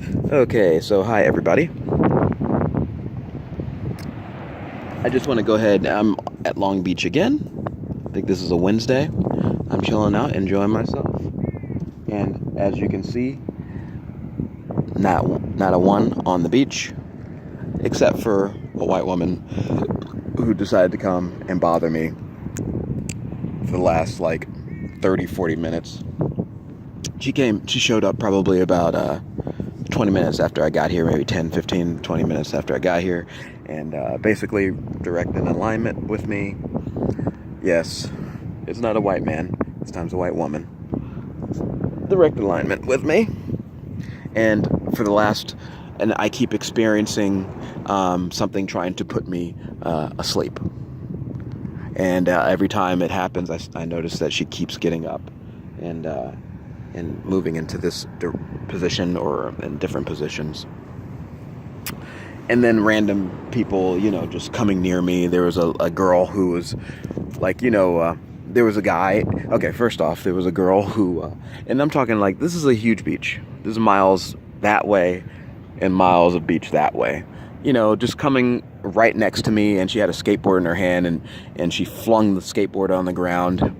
Okay, so hi everybody. I just want to go ahead. I'm at Long Beach again. I think this is a Wednesday. I'm chilling out, enjoying myself. And as you can see, not a one on the beach, except for a white woman who decided to come and bother me for the last like 30, 40 minutes. She showed up probably about 20 minutes after I got here, maybe 10, 15, 20 minutes after I got here, and basically directed an alignment with me. Yes, it's not a white man, this time's a white woman. Direct alignment with me, and for the last, and I keep experiencing something trying to put me asleep. And every time it happens, I notice that she keeps getting up and moving into this position or in different positions. And then random people, just coming near me. There was a girl who was like, there was a guy. Okay, first off, there was a girl who, and I'm talking like, this is a huge beach. This is miles that way and miles of beach that way. Just coming right next to me, and she had a skateboard in her hand, and she flung the skateboard on the ground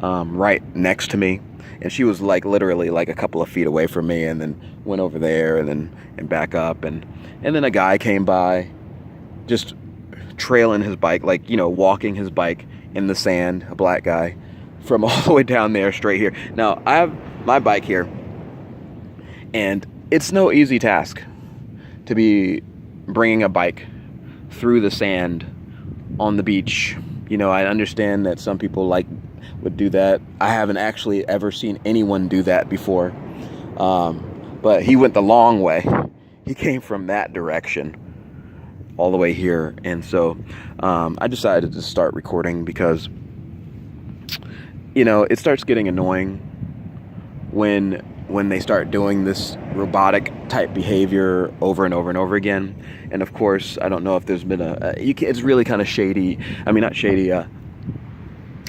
right next to me. And she was like literally like a couple of feet away from me, and then went over there and back up, and then a guy came by, just trailing his bike, like walking his bike in the sand, a black guy, from all the way down there straight here. Now I have my bike here, and it's no easy task to be bringing a bike through the sand on the beach. I understand that some people would do that. I haven't actually ever seen anyone do that before. But he went the long way. He came from that direction all the way here. And so I decided to start recording because, it starts getting annoying when they start doing this robotic type behavior over and over and over again. And of course, I don't know if there's been it's really kind of shady. I mean, not shady,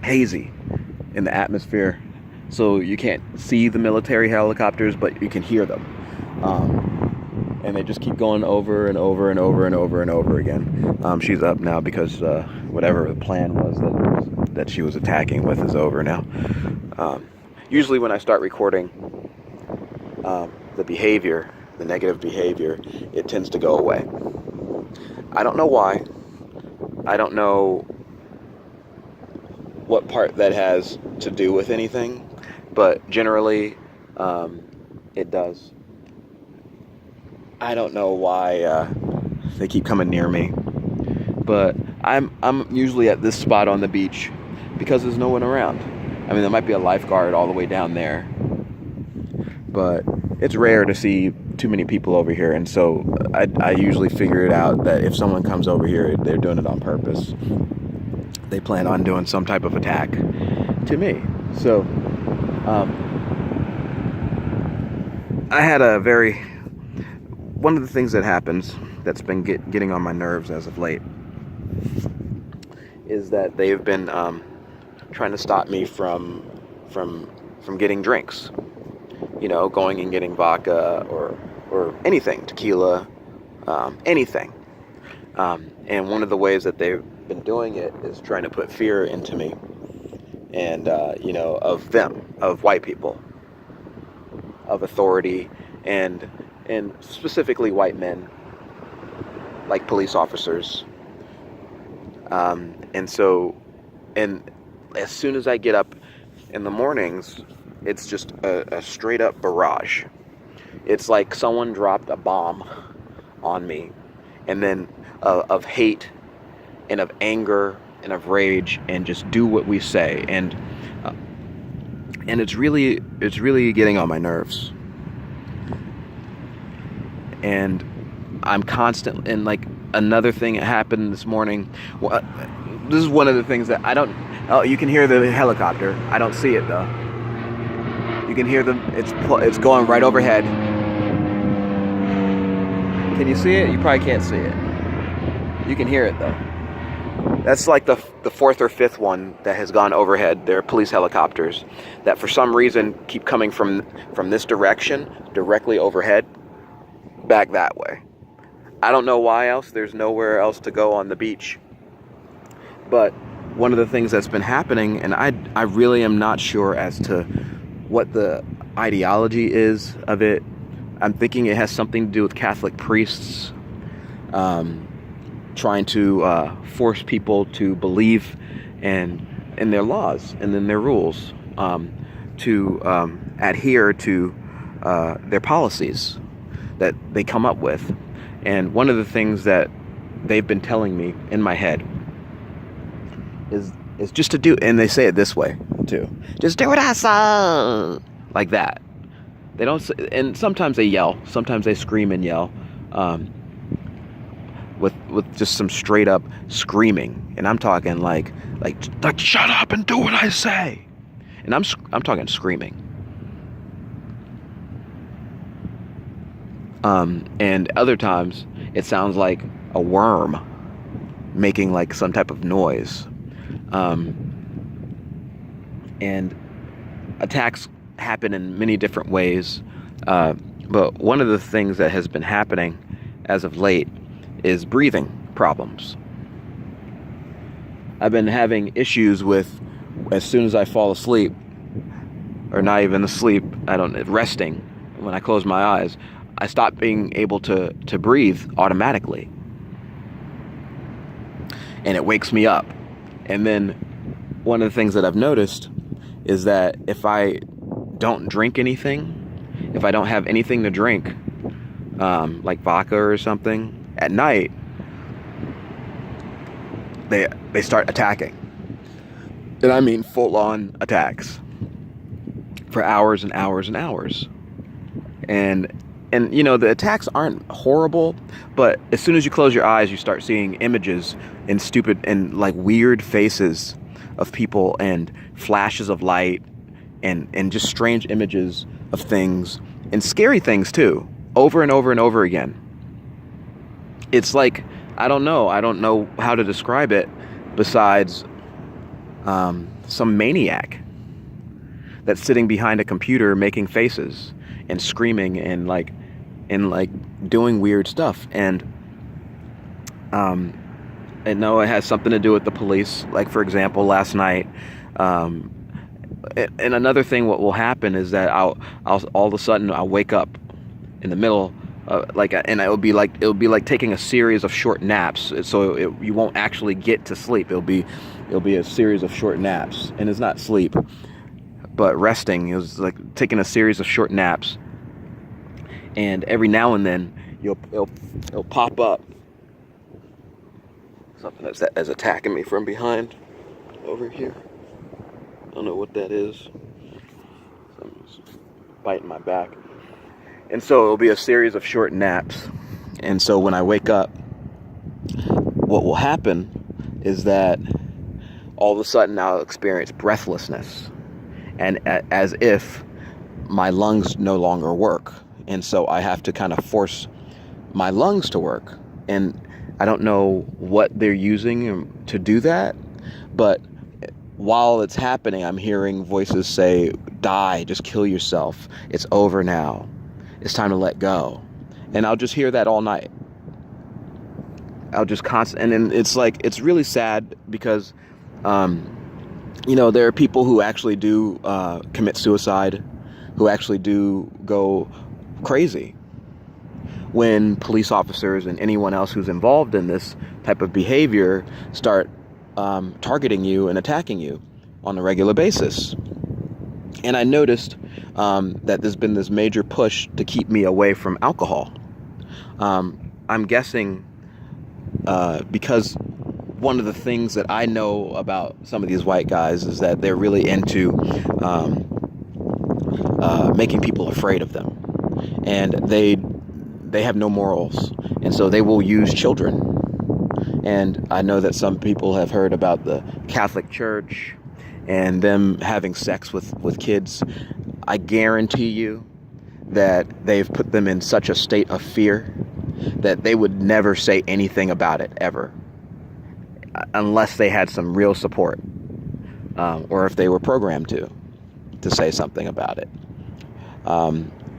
hazy in the atmosphere, so you can't see the military helicopters, but you can hear them, and they just keep going over and over and over and over and over again. She's up now because whatever the plan was that she was attacking with is over now. Usually when I start recording, the negative behavior, it tends to go away. I don't know why. I don't know what part that has to do with anything, but generally it does. I don't know why they keep coming near me, but I'm usually at this spot on the beach because there's no one around. I mean, there might be a lifeguard all the way down there, but it's rare to see too many people over here, and so I usually figure it out that if someone comes over here, they're doing it on purpose. They plan on doing some type of attack to me. So I had one of the things that happens that's been getting on my nerves as of late is that they've been trying to stop me from getting drinks. Going and getting vodka or anything, tequila, anything. And one of the ways that they've been doing it is trying to put fear into me and, of them, of white people, of authority, and specifically white men, like police officers. And as soon as I get up in the mornings, it's just a straight up barrage. It's like someone dropped a bomb on me, and then of hate and of anger and of rage, and just do what we say, and it's really getting on my nerves. And I'm constantly, and like another thing that happened this morning. Well, this is one of the things that I don't. Oh, you can hear the helicopter. I don't see it though. You can hear them. It's going right overhead. Can you see it? You probably can't see it. You can hear it though. That's like the fourth or fifth one that has gone overhead. They're police helicopters that for some reason keep coming from this direction, directly overhead. back that way. I don't know why else. There's nowhere else to go on the beach. But one of the things that's been happening, and I really am not sure as to what the ideology is of it. I'm thinking it has something to do with Catholic priests trying to force people to believe in their laws and in their rules, to adhere to their policies that they come up with. And one of the things that they've been telling me in my head is just to do, and they say it this way too, just do what I say, like that. They don't say, and sometimes they yell, sometimes they scream and yell, with just some straight up screaming. And I'm talking like shut up and do what I say. And I'm talking screaming. And other times it sounds like a worm making like some type of noise. And attacks happen in many different ways. But one of the things that has been happening as of late is breathing problems. I've been having issues with, as soon as I fall asleep, or not even asleep, resting, when I close my eyes, I stop being able to breathe automatically. And it wakes me up. And then one of the things that I've noticed is that if I don't drink anything, if I don't have anything to drink, like vodka or something, at night, they start attacking. And I mean full-on attacks for hours and hours and hours. And you know, the attacks aren't horrible, but as soon as you close your eyes, you start seeing images and stupid and like weird faces of people and flashes of light and just strange images of things and scary things too, over and over and over again. It's like, I don't know how to describe it besides some maniac that's sitting behind a computer making faces and screaming and like doing weird stuff. And I know it has something to do with the police. Like, for example, last night, and another thing, what will happen is that I'll all of a sudden I'll wake up in the middle, and it'll be like taking a series of short naps. So you won't actually get to sleep. It'll be a series of short naps, and it's not sleep, but resting. It was like taking a series of short naps, and every now and then it'll pop up something that's attacking me from behind over here. I don't know what that is. Something's biting my back. And so it'll be a series of short naps. And so when I wake up, what will happen is that all of a sudden I'll experience breathlessness, and as if my lungs no longer work. And so I have to kind of force my lungs to work. And I don't know what they're using to do that, but while it's happening, I'm hearing voices say, die, just kill yourself. It's over now. It's time to let go. And I'll just hear that all night. I'll just and it's like, it's really sad because, you know, there are people who actually do commit suicide, who actually do go crazy when police officers and anyone else who's involved in this type of behavior start targeting you and attacking you on a regular basis. And I noticed that there's been this major push to keep me away from alcohol. I'm guessing because one of the things that I know about some of these white guys is that they're really into making people afraid of them. And they have no morals. And so they will use children. And I know that some people have heard about the Catholic Church and them having sex with kids. I guarantee you that they've put them in such a state of fear that they would never say anything about it ever, unless they had some real support, or if they were programmed to say something about it.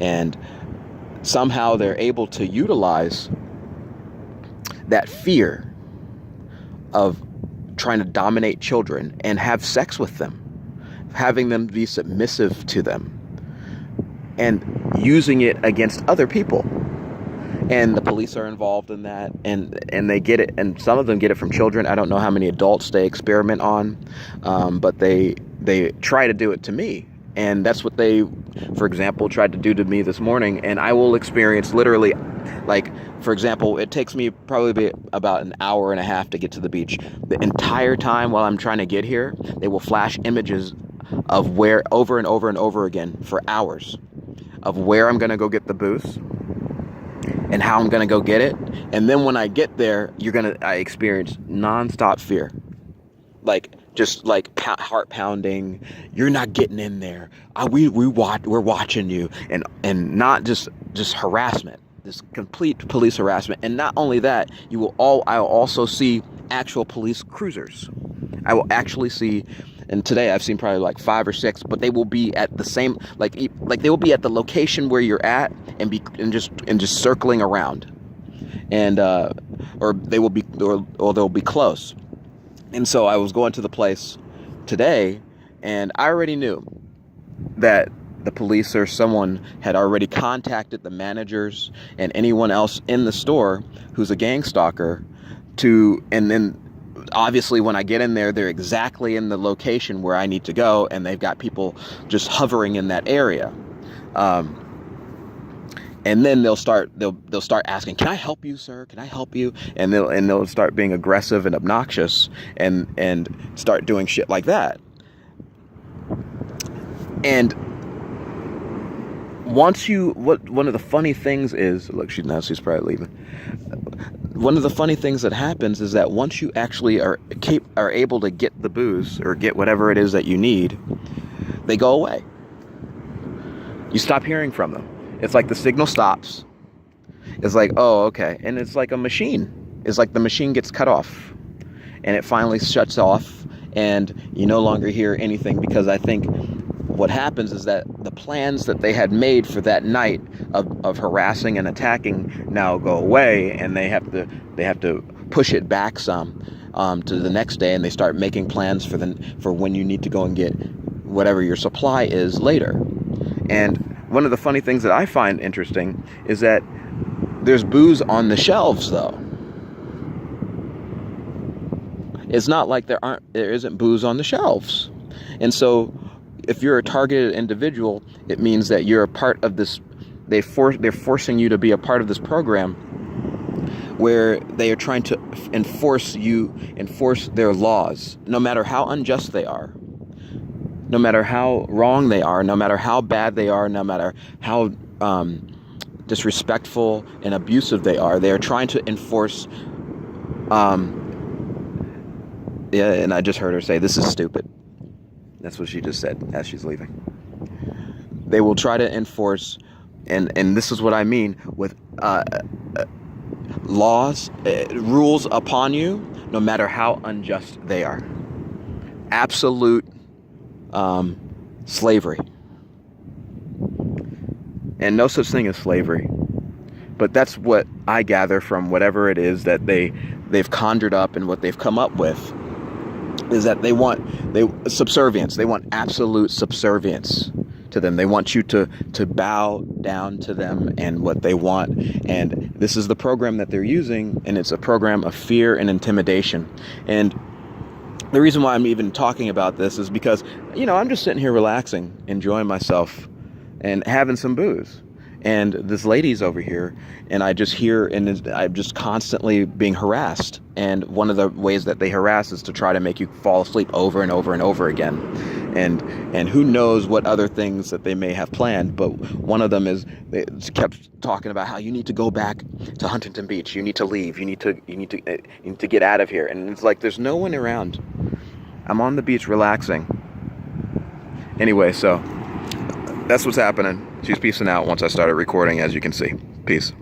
And somehow they're able to utilize that fear of trying to dominate children and have sex with them, having them be submissive to them, and using it against other people. And the police are involved in that, and they get it, and some of them get it from children. I don't know how many adults they experiment on, but they try to do it to me. And that's what they, for example, tried to do to me this morning. And I will experience literally, like, for example, it takes me probably about an hour and a half to get to the beach. The entire time while I'm trying to get here, they will flash images of where, over and over and over again for hours, of where I'm going to go get the booze and how I'm going to go get it. And then when I get there, I experience nonstop fear. Like, just like heart pounding. You're not getting in there. We're watching you. And not just harassment, this complete police harassment. And not only that, I'll also see actual police cruisers. I will actually see, and today I've seen probably like 5 or 6, but they will be at the same, like they will be at the location where you're at and just circling around, and or they'll be close. And so I was going to the place today, and I already knew that the police or someone had already contacted the managers and anyone else in the store who's a gang stalker and then obviously when I get in there, they're exactly in the location where I need to go, and they've got people just hovering in that area. And then they'll start asking, "Can I help you, sir? Can I help you?" And they'll start being aggressive and obnoxious and start doing shit like that. And one of the funny things is, look, she's probably leaving. One of the funny things that happens is that once you actually are able to get the booze or get whatever it is that you need, they go away. You stop hearing from them. It's like the signal stops. It's like, oh, okay. And it's like a machine. It's like the machine gets cut off and it finally shuts off and you no longer hear anything, because I think what happens is that the plans that they had made for that night of harassing and attacking now go away, and they have to push it back some to the next day, and they start making plans for when you need to go and get whatever your supply is later. And one of the funny things that I find interesting is that there's booze on the shelves, though. It's not like there isn't booze on the shelves. And so if you're a targeted individual, it means that you're a part of this. They're forcing you to be a part of this program where they are trying to enforce their laws, no matter how unjust they are, no matter how wrong they are, no matter how bad they are, no matter how disrespectful and abusive they are. They are trying to enforce. Yeah, and I just heard her say, "This is stupid." That's what she just said as she's leaving. They will try to enforce, and this is what I mean with laws, rules upon you, no matter how unjust they are. Absolute slavery. And no such thing as slavery. But that's what I gather from whatever it is that they've conjured up and what they've come up with, is that they want subservience. They want absolute subservience to them. They want you to bow down to them and what they want. And this is the program that they're using, and it's a program of fear and intimidation. And the reason why I'm even talking about this is because, I'm just sitting here relaxing, enjoying myself, and having some booze. And this lady's over here, and I just hear, and I'm just constantly being harassed. And one of the ways that they harass is to try to make you fall asleep over and over and over again. And who knows what other things that they may have planned. But one of them is they kept talking about how you need to go back to Huntington Beach. You need to leave. You need to get out of here. And it's like there's no one around. I'm on the beach relaxing. Anyway, so that's what's happening. She's peacing out once I started recording, as you can see. Peace.